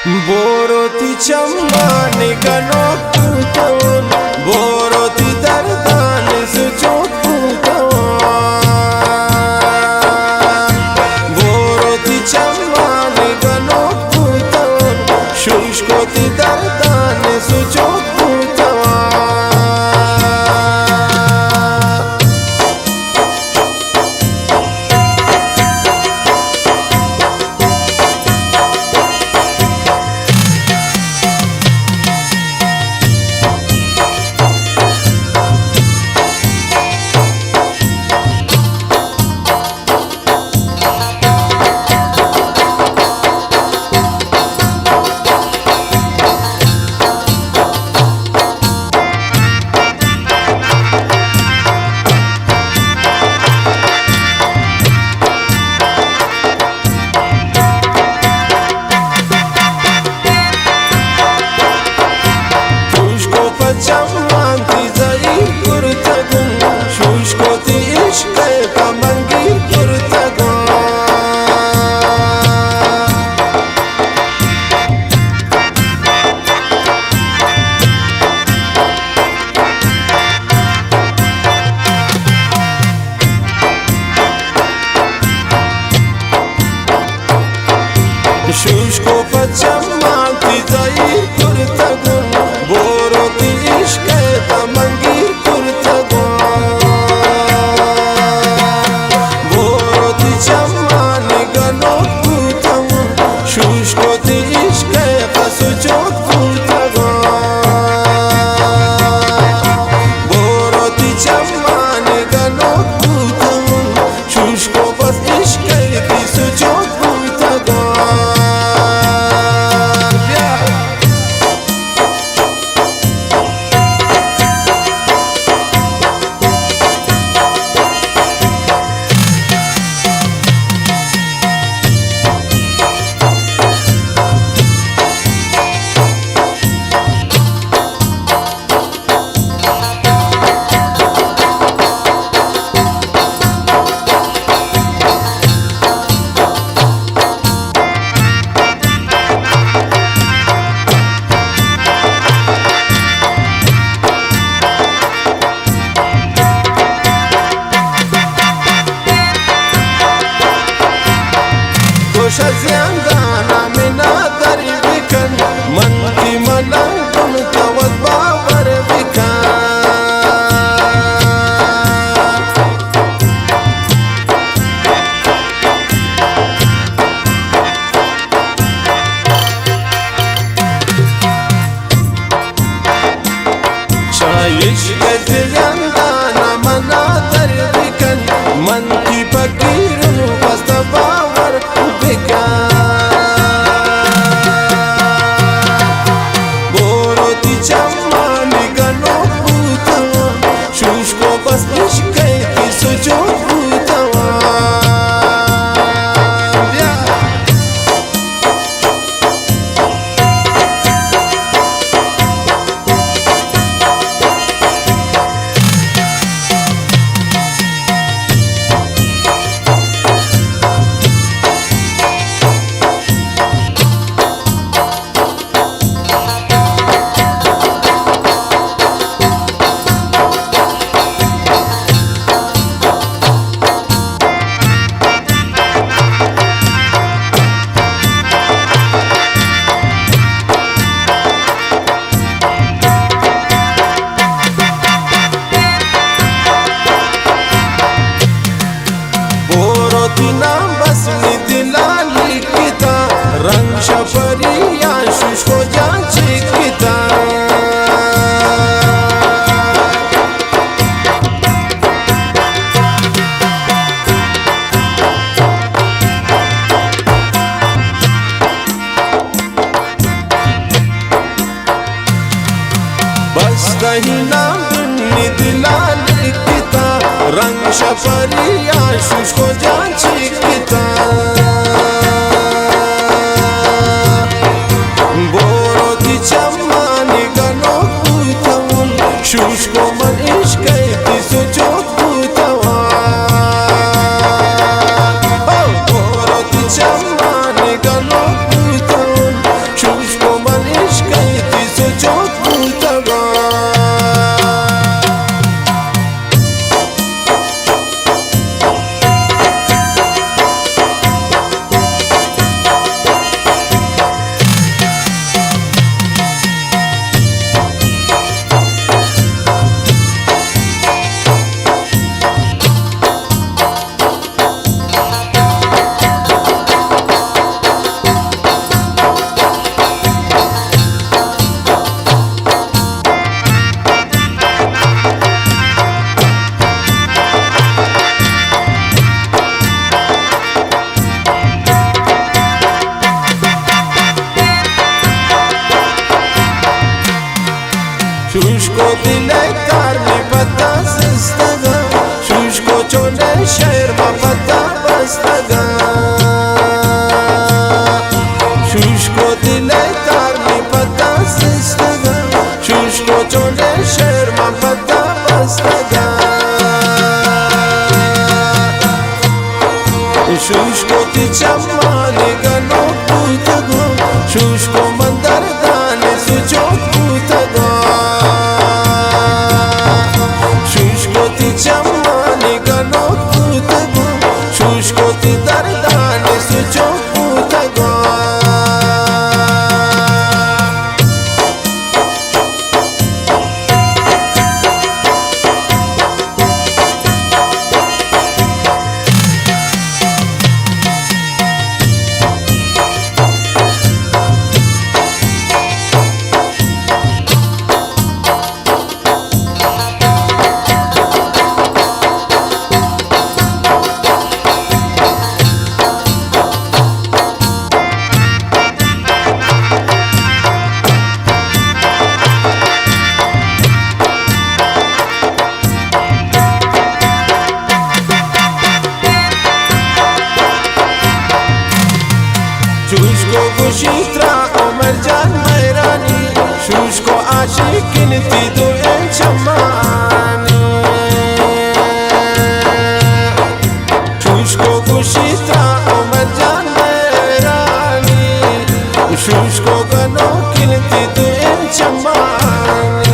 बोरोती चम्मान गनो पूतवन बोरोती दरदान सुचो पूतवन बोरोती चम्मान गनो पूतवन शुष्कोती दरदान सुचो शुष्को पचम्मांती जाई कुर्तगुन बोरोती इश्क़े तमंगीर कुर्तगुन बोरोती चम्मान गनो कुर्तगुन शुष्कोती इश्क़े कसुचो कुर्तगुन बोरोती चम्मान गनो कुर्तगुन शुष्को पस इश्क़े कसुचो शज़ियांदाना मिना दरी बिकन मन की मलंग तुम तवत बावर बिकन शाइश शज़ियांदाना मना दरी बिकन मन की फकीर बस्त बावर बोरोती चम्मान गनो पूतवन शुष्को बस इश्क़े की सुचो नाम बस दिला लिखिता रंग शफरिया शुष्को जांची किता बस दही नाम दिला लिखिता रंग शफरिया शुष्को जांची किता बोरोती चम्मान गनो पूतवन शुष्को मन इश्क़े की सुचो पूतवन बोरोती चम्मान गनो पूतवन चम्मान गनो पूतगो शुष्को मंदर दान सुचो पूतगो शुष्को ती चम्मान गनो पूतगो शुष्को ती दरदान सुचो पूतगो शुष्को गुशित्रा उमर जान मैरानी शुष्को आशिकिन ती दो चम्मानी शुष्को गुशित्रा उमर जान मैरानी शुष्को गनो किन ती दो चम्मानी